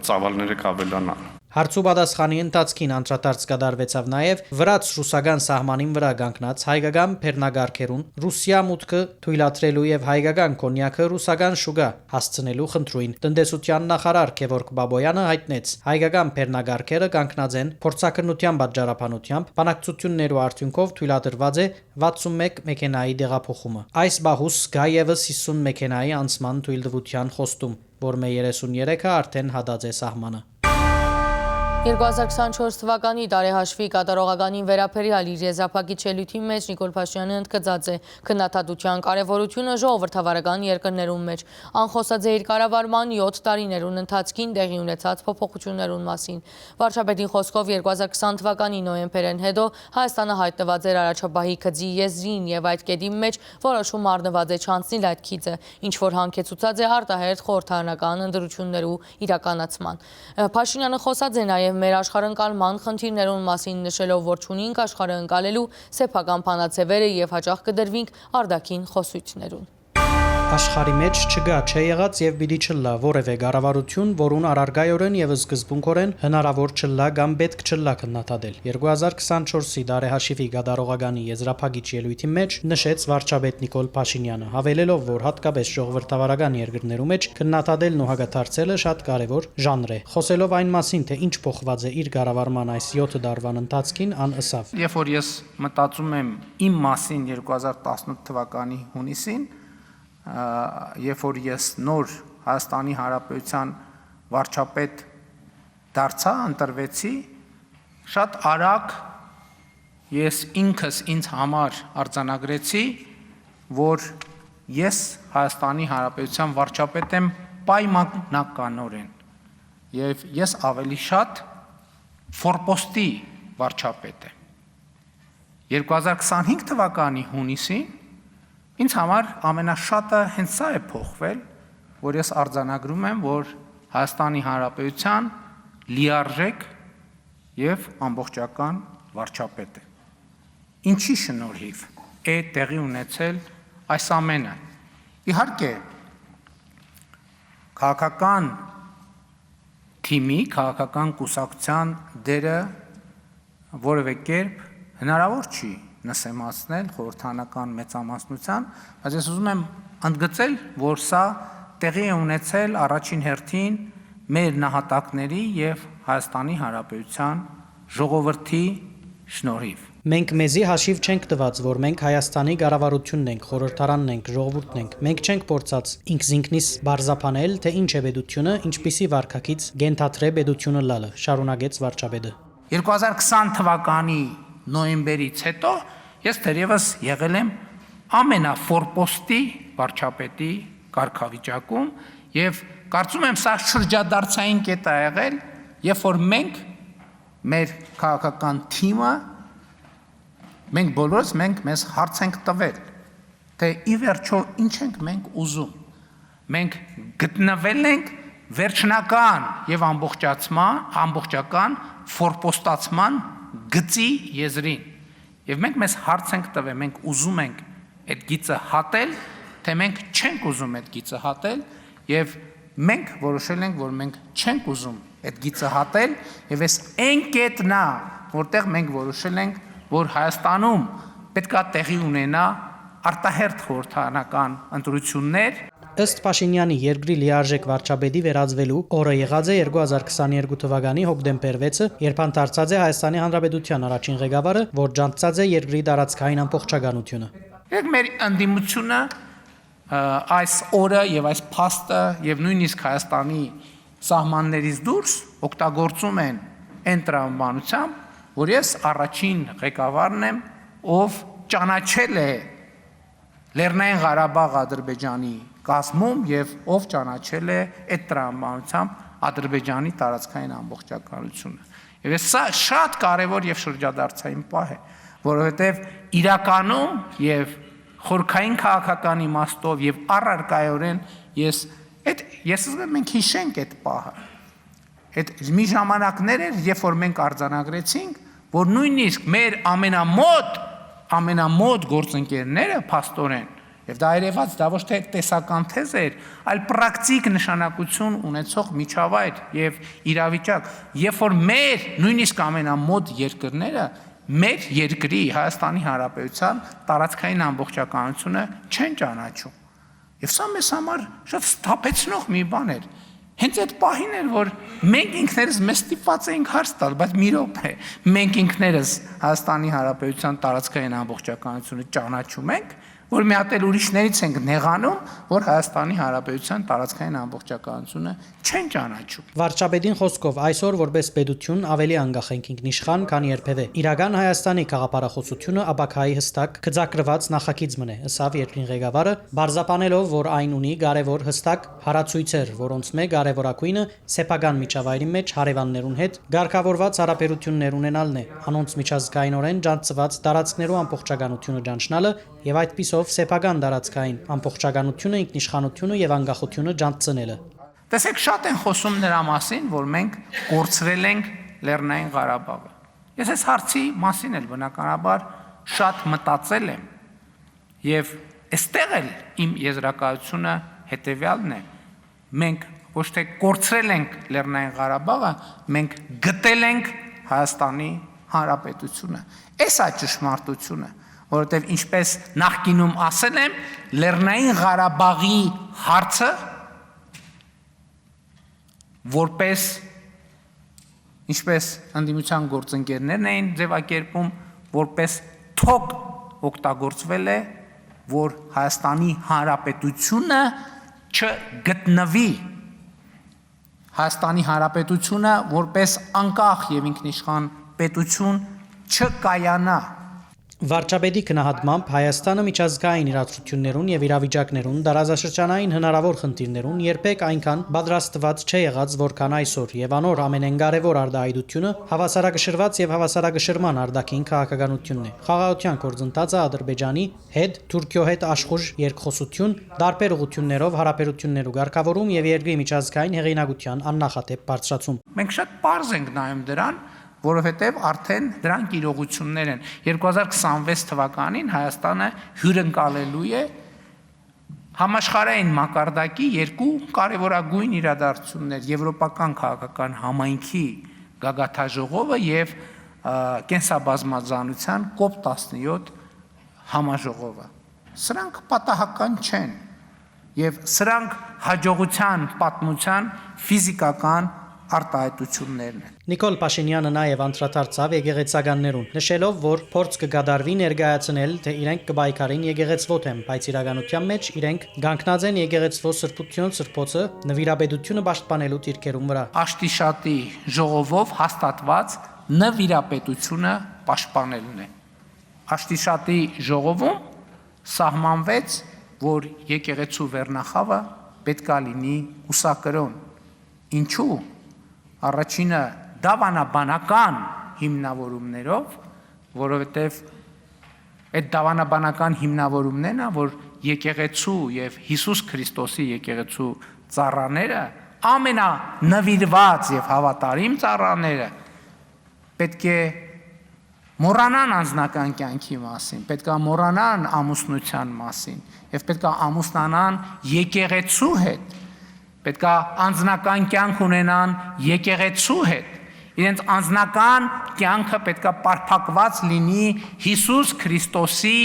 ծավալները կավելանան։ Հարցու պատասխանի ընթացքին անդրադարձ կատարվեցավ նաև վրաց-ռուսական սահմանին վրա կանգնած հայկական բեռնագարքերուն Ռուսիա մուտքը թույլատրելու եւ հայկական կոնյակը ռուսական շուգա հասցնելու խնդրույն։ Տնտեսության նախարար Գևորգ Բաբոյանը հայտնեց, հայկական բեռնագարքերը կանգնած են փորձակնության պատճառաբանությամբ, բանակցություններու արդյունքով թույլատրված է 61 մեքենայի դեղափոխումը։ Այս բահուս գա եւս 50 մեքենայի անցման թույլտվության խոստում, որ մե 33-ը արդեն հադած է սահմանը։ 2024 թվականի տարեհաշվի կատարողականին վերաբերյալ իր եզրափակիչ ելույթի մեջ Նիկոլ Փաշինյանը ընդգծած է քննադատության կարևորությունը ժողովրդավարական երկրներում մեջ, անխոսած է իր կառավարման 7 տարիներուն ընթացքին տեղի ունեցած փոփոխություններուն մասին։ Վարչապետի խոսքով 2020 թվականի նոյեմբերին հետո Հայաստանը հայտնված էր առաջաբահի գծի եզրին եւ այդ կետի մեջ որոշում առնված է չանցնել այդ քիծը, ինչ որ հանգեցուցած է արտահերթ խորհրդարանական ընտրություններու իրականացման։ Փաշինյանը խոսած է նաեւ մեր աշխարհընկալման խնդիրներուն մասին նշելով, որ չունենք աշխարհը ընկալելու սեփական փանացեվերը եւ հաճախ կդրվինք արդակին խոսույթներուն։ Աշխարհի մեջ չկա չէ եղած եւ պիտի չլա որևէ կառավարություն, որուն առարգայորեն եւ սկզբունքորեն հնարավոր չլա կամ պետք չլա քննադատել։ 2024-ի տարեհաշիվի կատարողականի եզրափակիչ ելույթի մեջ նշեց վարչապետ Նիկոլ Փաշինյանը, հավելելով, որ հատկապես ժողովրդավարական երկրներում մեջ քննադատելն ու հագաթարցելը շատ կարևոր ժանր է։ Խոսելով այն մասին, թե ինչ փոխված է իր կառավարման այս 7 տարվան ընթացքին, ան ըսավ. Երբ որ ես մտածում եմ իմ մասին 2018 թվականի հունիսին, երբ որ ես նոր Հայաստանի Հանրապետության վարչապետ դարձա, ընտրվեցի, շատ արագ ես ինքս ինձ համար արձանագրեցի, որ ես Հայաստանի Հանրապետության վարչապետ եմ պայմանականորեն եւ ես ավելի շատ ֆորպոստի վարչապետ եմ։ 2025 թվականի հունիսին ինձ համար ամենաշատը հենց սա է փոխվել, որ ես արձանագրում եմ, որ Հայաստանի Հանրապետության լիարժեք եւ ամբողջական վարչապետ է։ Ինչի շնորհիվ է տեղի ունեցել այս ամենը։ Իհարկե, քաղաքական թիմի, քաղաքական կուսակցության դերը որևէ կերպ հնարավոր չի նսեմացնել խորհրդարանական մեծամասնության, բայց ես ուզում եմ ընդգծել, որ սա տեղի է ունեցել առաջին հերթին մեր նահատակների եւ Հայաստանի Հանրապետության ժողովրդի շնորհիվ։ Մենք մեզի հաշիվ չենք տված, որ մենք Հայաստանի կառավարությունն ենք, խորհրդարանն ենք, ժողովուրդն ենք։ Մենք չենք փորձած ինքնինքնիս բարձապանել, թե ինչ է պետությունը, ինչպիսի վարկակից գենթաթրե պետությունը լալը, շարունակեց վարչապետը։ 2020 թվականի նոյեմբերից հետո ես դեռևս եղել եմ ամենաֆորպոստի վարչապետի կարգավիճակում եւ կարծում եմ սա շրջադարձային կետ է եղել, երբ որ մենք մեր քաղաքական թիմը մենք բոլորս մեզ հարց ենք տվել, թե ի վերջո ինչ ենք մենք ուզում։ Մենք գտնվել ենք վերջնական եւ ամբողջական ֆորպոստացման գծի եզրին։ Եվ մենք մեզ հարց ենք տվել, մենք ուզում ենք այդ գիծը հատել, թե մենք չենք ուզում այդ գիծը հատել, եւ մենք որոշել ենք, որ մենք չենք ուզում այդ գիծը հատել, եւ այս այն կետն է, որտեղ մենք որոշել ենք, որ Հայաստանում պետքա տեղի ունենա արտահերթ խորհրդարանական ընտրություններ։ Ըստ Փաշինյանի երկրի լիարժեք վարչապետի վերածվելու օրը եղած է 2022 թվականի հոկտեմբեր 6-ը, երբ անդրադարձած է Հայաստանի Հանրապետության առաջին ղեկավարը, որ ջանցած է երկրի տարածքային ամբողջականությունը։ Եկ մեր ընդդիմությունը այս օրը եւ այս փաստը եւ նույնիսկ Հայաստանի սահմաններից դուրս օգտագործում են այն տրամաբանությամբ, որ ես առաջին ղեկավարն եմ, ով ճանաչել է Լեռնային Ղարաբաղ Ադրբեջանի կազմում եւ ով ճանաչել է այդ տրամաբանությամբ Ադրբեջանի տարածքային ամբողջականությունը։ Եվ սա շատ կարևոր եւ շրջադարձային պահ է, որովհետեւ իրականում եւ խորքային քաղաքական իմաստով եւ առարկայորեն ես ուզում եմ մենք հիշենք այդ պահը։ Այդ մի ժամանակներ էր, երբ որ մենք արձանագրեցինք, որ նույնիսկ մեր ամենամոտ գործընկերները փաստորեն, եւ դա երևաց, դա ոչ թե տեսական թեզ էր, այլ պրակտիկ նշանակություն ունեցող միջավայր եւ իրավիճակ, երբ որ մեր նույնիսկ ամենամոտ երկրները մեր երկրի Հայաստանի Հանրապետության տարածքային ամբողջականությունը չեն ճանաչում։ Եվ սա մեզ համար շատ սթափեցնող մի բան էր։ Հենց այդ պահին էր, որ մենք ինքներս մեզ ստիպված էինք հարց տալ, բայց մի րոպե, մենք ինքներս Հայաստանի Հանրապետության տարածքային ամբողջականությունը ճանաչում ենք, որ մի հատ էլ ուրիշներից ենք նեղանում, որ Հայաստանի Հանրապետության տարածքային ամբողջականությունը չեն ճանաչում։ Վարչապետին խոսքով այսօր որպես պետություն ավելի անկախ ենք ինքնիշխան, քան երբևէ։ Իրական Հայաստանի գաղափարախոսությունը աբակայի հստակ գծագրված նախագիծ մնե, ըսավ երկրի ղեկավարը, բարձրաբանելով, որ այն ունի կարևոր հստակ հարացույցեր, որոնց մեկ կարևորագույնը սեփական միջավայրի մեջ հարևաններուն հետ ղեկավարված հարաբերություններ ունենալն է, անոնց միջազգայինորեն ջանցված տարածքներու ամբողջականությունը ճանչնալը եւ այդպիսով սեփական տարածքային ամբողջականությունը, ինքնիշխանությունը եւ անկախությունը ջանցնելը։ Տեսեք, շատ են խոսում նրա մասին, որ մենք կորցրել ենք Լեռնային Ղարաբաղը։ Ես այս հարցի մասին էլ բնականաբար շատ մտածել եմ եւ այստեղ էլ իմ եզրակացությունը հետեւյալն է. մենք ոչ թե կորցրել ենք Լեռնային Ղարաբաղը, մենք գտել ենք Հայաստանի Հանրապետությունը։ Այս է ճշմարտությունը, որովհետև ինչպես նախկինում ասել եմ, Լեռնային Ղարաբաղի հարցը որպես ինչպես ընդդիմության գործընկերներն էին ձևակերպում, որպես թոք օգտագործվել է, որ Հայաստանի Հանրապետությունը չգտնվի, Հայաստանի Հանրապետությունը որպես անկախ եւ ինքնիշխան պետություն չկայանա։ Վարչապետի գնահատմամբ Հայաստանը միջազգային իրադրություններուն եւ իրավիճակներուն դարաշրջանային հնարավոր խնդիրներուն երբեք այնքան պատրաստված չէ եղած, որքան այսօր, եւ անոր ամենենակարևոր արտահայտությունը հավասարակշռված եւ հավասարակշռման արտաքին քաղաքականությունն է։ Խաղաղության գործընթացը Ադրբեջանի հետ, Թուրքիո հետ աշխուժ երկխոսություն, տարբեր ուղղություններով հարաբերություններու ղեկավարում եւ երկրի միջազգային հեղինակության աննախադեպ բարձրացում։ Մենք շատ պարզ ենք նայում դրան, որովհետև արդեն դրանք իրողություններ են։ 2026 թվականին Հայաստանը հյուրընկալելու է համաշխարհային մակարդակի երկու կարևորագույն իրադարձություններ՝ Եվրոպական քաղաքական համայնքի գագաթաժողովը եւ կենսաբազմազանության COP17 համաժողովը։ Սրանք պատահական չեն եւ սրանք հաջողության պատմության ֆիզիկական արտահայտություններն են։ Նիկոլ Փաշինյանը նաև անդրադարձավ եկեղեցականներուն, նշելով, որ փորձ կգադարվի ներկայացնել, թե իրենք կբայքարին եկեղեցվո թեմ, բայց իրականության մեջ իրենք գանկնած են եկեղեցվո սրբություն սրբոցը նվիրապետությունը պաշտպանելու դիրքերում վրա։ Աշտիշատի ժողովով հաստատված նվիրապետությունը պաշտպանելն է։ Աշտիշատի ժողովում սահմանվեց, որ եկեղեցու վերնախավը պետք է լինի ուսակրոն։ Ինչու՞։ Առաջինը դավանաբանական հիմնավորումներով, որովհետև այդ դավանաբանական հիմնավորումներն է, որ եկեղեցու եւ Հիսուս Քրիստոսի եկեղեցու ծառաները, ամենանվիրված եւ հավատարիմ ծառաները պետք է մոռանան անձնական կյանքի մասին, պետք է մոռանան ամուսնության մասին եւ պետք է ամուսնանան եկեղեցու հետ, պետք է անձնական կյանք ունենան եկեղեցու հետ, իրենց անձնական կյանքը պետք է պարփակված լինի Հիսուս Քրիստոսի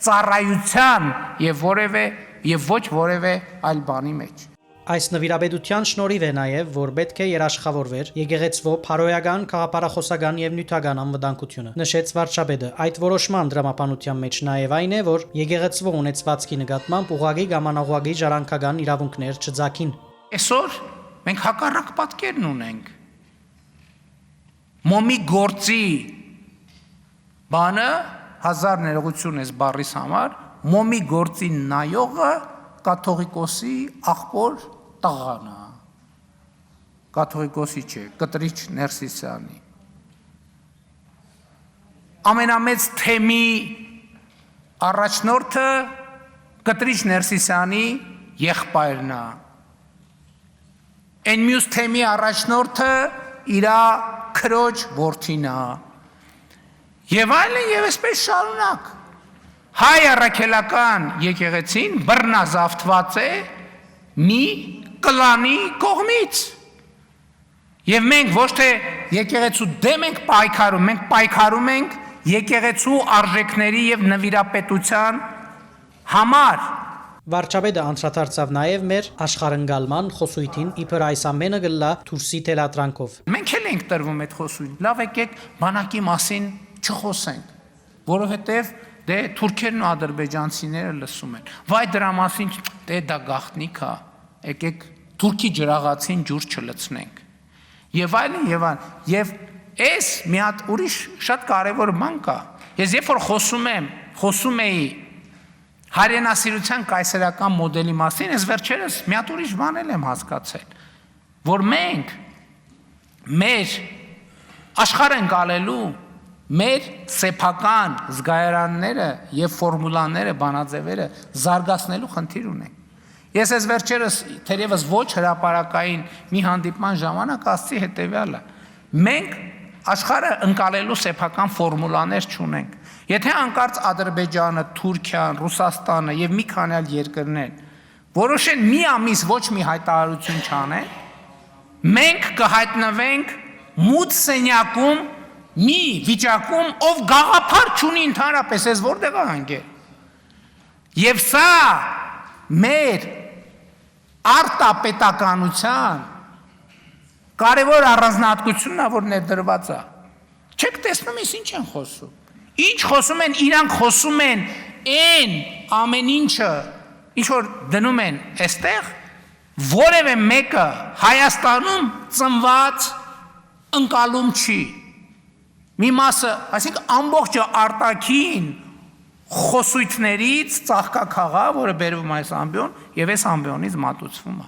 ծառայության եւ ոչ որևէ այլ բանի մեջ։ Այս նվիրաբեդության շնորհիվ է նաև, որ պետք է երաշխավորվեր եկեղեցվո փարոյական, քաղաքապարախոսական եւ նյութական անվտանգությունը։ Նշեց վարչապետը, այդ որոշման դրամապանության մեջ նաև այն է, որ եկեղեցվո ունեցվածքի նկատմամբ ուղղակի կամ անուղղակի ժառանգական իրավունքներ չձակին։ Այսօր մենք հակառակ պատկերն ունենք։ Մոմի գործի բանը հազար ներողություն ես բառիս համար, մոմի գործի նայողը կաթողիկոսի աղբոր տղան է, կաթողիկոսի չէ, Կտրիչ Ներսիսյանի։ Ամենամեծ թեմի առաջնորդը Կտրիչ Ներսիսյանի եղբայրն է։ Այն մյուս թեմի առաջնորդը իրա քրոջ որդին է։ Եվ այլն եւ այսպես շարունակ։ Հայ առաքելական եկեղեցին բռնազավթված է մի կլանի կողմից։ Եվ մենք ոչ թե եկեղեցու դեմ ենք պայքարում, մենք պայքարում ենք եկեղեցու արժեքների եւ նվիրապետության համար։ Վարչապետը անդրադարձավ նաև մեր աշխարհընկալման խոսույթին իբր այս ամենը գլա դուրսի թելատրանքով։ Մենք էլ ենք տրվում այդ խոսույթ։ Լավ եկեք բանակի մասին չխոսենք, որովհետև Դե թուրքերն ու ադրբեջանցիները լսում են։ Վայ դրա մասին դե դա գաղտնիք է։ Եկեք թուրքի ջրաղացին ջուր չլցնենք։ Եվ այլն եւ այլն։ Եվ այս մի հատ ուրիշ շատ կարևոր բան կա։ Ես երբ որ խոսում էի հայրենասիրության կայսերական մոդելի մասին, ես վերջերս մի հատ ուրիշ բան եմ հասկացել, որ մենք մեր աշխարհ ենք ալելու մեր սեփական զգայարանները եւ ֆորմուլաները, բանաձևերը զարգացնելու խնդիր ունենք։ Ես այս վերջերս թերևս ոչ հրապարակային մի հանդիպման ժամանակ ասացի հետեւյալը. մենք աշխարհը ընկալելու սեփական ֆորմուլաներ չունենք։ Եթե անկարծ Ադրբեջանը, Թուրքիան, Ռուսաստանը եւ մի քանի այլ երկրներ որոշեն մի ամիս ոչ մի հայտարարություն չանեն, մենք կհայտնվենք մութ սենյակում մի վիճակում, ով գաղափար չունի ընդհանրապես, ես որտեղ է հանգել։ Եվ սա մեր արտապետականության կարևոր առանձնահատկությունն է, որ ներդրված է։ Չեք տեսնում, ես ինչ են խոսում։ Ինչ խոսում են, իրանք խոսում են այն ամեն ինչը, ինչ որ դնում են այստեղ, որևէ մեկը Հայաստանում ծնված ընկալում չի։ Մի մասը, այսինքն ամբողջը արտաքին խոսույթներից ծաղկաքաղա, որը բերվում այս ամբիոն, եւ այս ամբիոնից մատուցվում է։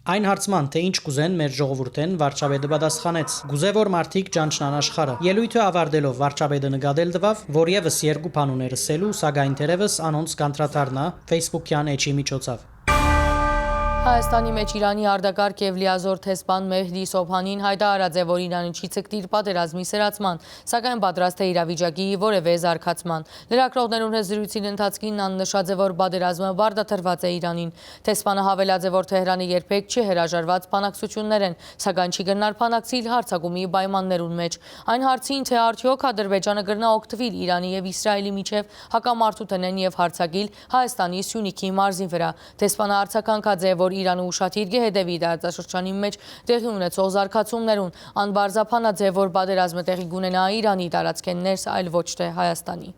Այն հարցման, թե ինչ կուզեն մեր ժողովուրդեն, վարչապետը պատասխանեց. «Գուզե որ մարդիկ ճանչնան աշխարհը»։ Ելույթը ավարտելով վարչապետը նկատել տվավ, որ եւս երկու բան ուներ ասելու, սակայն թերևս անոնց կանտրատարնա Facebook-յան էջի միջոցով։ Հայաստանի մեջ Իրանի արտակարգ եւ լիազոր տեսփան Մեհդի Սոբհանին հայտարարած է, որ Իրանը չի ցկտիր պատերազմի սրացման, սակայն պատրաստ է իրավիճակի որևէ զարգացման։ Լրագրողներուն հետ զրույցին ընթացքին նա նշած է, որ պատերազմը բարդաթրված է Իրանին։ Տեսփանը հավելած է, որ Թեհրանը երբեք չի հրաժարված բանակցություններ են, սակայն չի գնար բանակցիլ հարձակումի պայմաններուն մեջ։ Այն հարցին, թե արդյոք Ադրբեջանը կգնա օգտվել Իրանի եւ Իսրայելի միջև հակամարտութենեն եւ հարձակիլ Հայաստանի Սյունիքի մարզի վրա։ Տեսփանը արձագանքած է, որ Իրանը ուշադիր կհետևի տարածաշրջանի մեջ տեղի ունեցող զարգացումներուն, անբարձրաբանած է, որ պատերազմը տեղի կունենա Իրանի տարածքեն ներս, այլ ոչ թե Հայաստանի։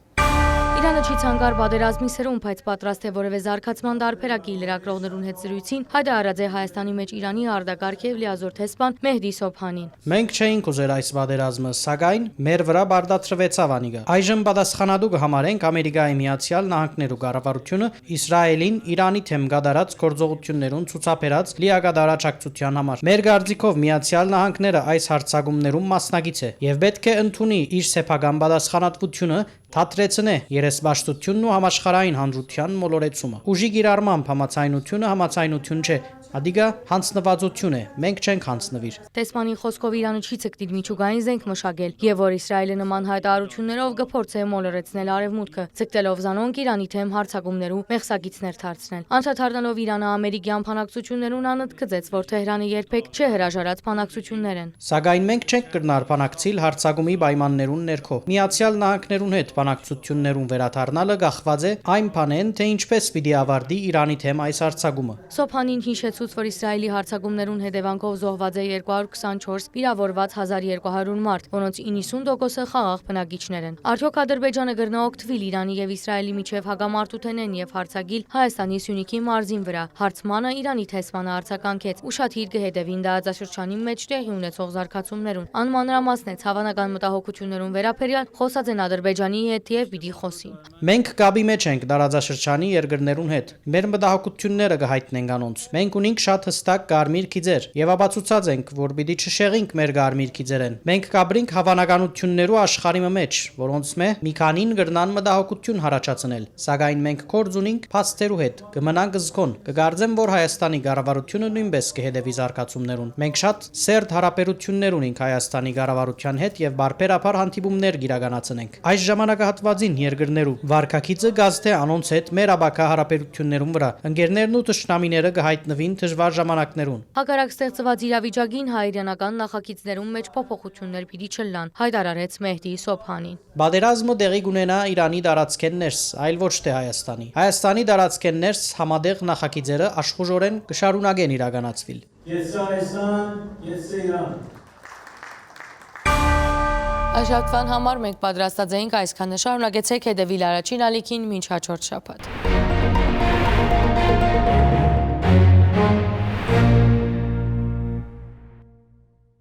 Իրանը չի ցանկար պատերազմի սրում, բայց պատրաստ է որևէ զարգացման դարբերակի լրագրողներուն հետ զրույցին հայտարարած է Հայաստանի մեջ Իրանի արտակարգ եւ լիազոր տեսփան Մեհդի Սոբհանին։ Մենք չէինք ուզեր այս պատերազմը, սակայն մեր վրա բարդացրվեցավ անիգա։ Այժմ պատասխանատու կհամարենք Ամերիկայի Միացյալ Նահանգներու կառավարությունը Իսրայելին Իրանի թեմ կատարած գործողություններուն ցուցաբերած լիակատար աջակցության համար։ Մեր կարծիքով Միացյալ Նահանգները այս հարձակումներում մասնակից է եւ պետք է ընդունի իր սեփական պատասխանատվությունը, թատրեցնե երեսպաշտությունն ու համաշխարհային հանրության մոլորեցումը։ Ուժի կիրառմամբ համացայնություն չէ, ադիգա հանձնվածություն է, մենք չենք հանձնվիր։ Տեսփանի խոսքով Իրանը չի ցկտիր միջուկային զենք մշակել եւ որ Իսրայելը նման հայտարարություններով կփորձե մոլորեցնել արևմուտքը, ցկտելով զանոնք Իրանի թեմ հարձակումներու մեղսագիծներ դարձնել։ Անդրադառնալով Իրանը ամերիկյան բանակցություններուն անընդգծեց, որ Թեհրանը երբեք չի հրաժարած բանակցություններ են։ Սակայն մենք չենք կրնար բանակցիլ հարձակումի պայմաններուն ներքո։ Միացյալ Նահանգներուն հետ բանակցություններուն վերադառնալը գախված է այն բանեն, թե ինչպես պիտի ավարտի Իրանի թեմ այս հարձակումը։ Սոբհանին հիշեցուց, որ Իսրայելի հարձակումներուն հետևանքով զոհված է 224, վիրավորված 1200 մարդ, որոնց 90%-ը խաղաղ բնակիչներ են։ Արդյոք Ադրբեջանը կգնա օգտվել Իրանի եւ Իսրայելի միջև հակամարտութենեն եւ հարձակիլ Հայաստանի Սյունիքի մարզին վրա։ Հարցմանը Իրանի տեսփանը արձագանքեց, ուշադիր կհետևին տարածաշրջանի մեջ տեղի ունեցող զարգացումներուն։ Անմանրամասնեց հավանական մտահոգություններուն վերաբերյալ խոսած են Ադրբեջանի հետ եւ պիտի խոսին։ Մենք գաբի մեջ ենք տարածաշրջանի երկրներուն հետ։ Մեր մտահոգությունները կհայտնենք անոնց։ Մենք ունենք շատ հստակ կարմիր քիծեր եւ ապացուցած ենք, որ պիտի չշեղինք մեր կարմիր քիծերեն։ Մենք կաբրինք հավանականություններու աշխարհի մեջ, որոնց մի քանին գրնան մտահոգություն հարաճացնել, սակայն մենք կորձ ունենք փաստերու հետ։ Կմնանք զգոն։ Կգարձեմ, որ Հայաստանի կառավարությունը նույնպես կհետևի զարգացումներուն։ Մենք շատ սերտ հարաբերություններ ունենք Հայաստանի կառավարության հետ եւ բարբերաբար հանդիպումներ կիրականացնենք։ Այս ժամանակահատվածին երկրներու վարկակիցը գազթե անոնց հետ մեր աբակա հարաբերություններուն վրա ընկերներն ու թշնամիները կհայտնվին դժվար ժամանակներուն։ Հակառակ ստեղծված իրավիճակին հայրենական նախագիծներում մեջ փոփոխություններ պիտի չլան, հայտարարեց Մեհդի Սոբհանին։ Պատերազմը տեղի կունենա Իրանի տարածքեն ներս, այլ ոչ թե Հայաստանի։ Հայաստանի տարածքեն ներս համատեղ նախագիծերը աշխուժորեն կշարունակեն իրականացվել։ Այս շաբթվան համար մենք պատրաստած էինք այսքանը, շարունակեցեք հետևել առաջին ալիքին մինչ հաջորդ շաբաթ։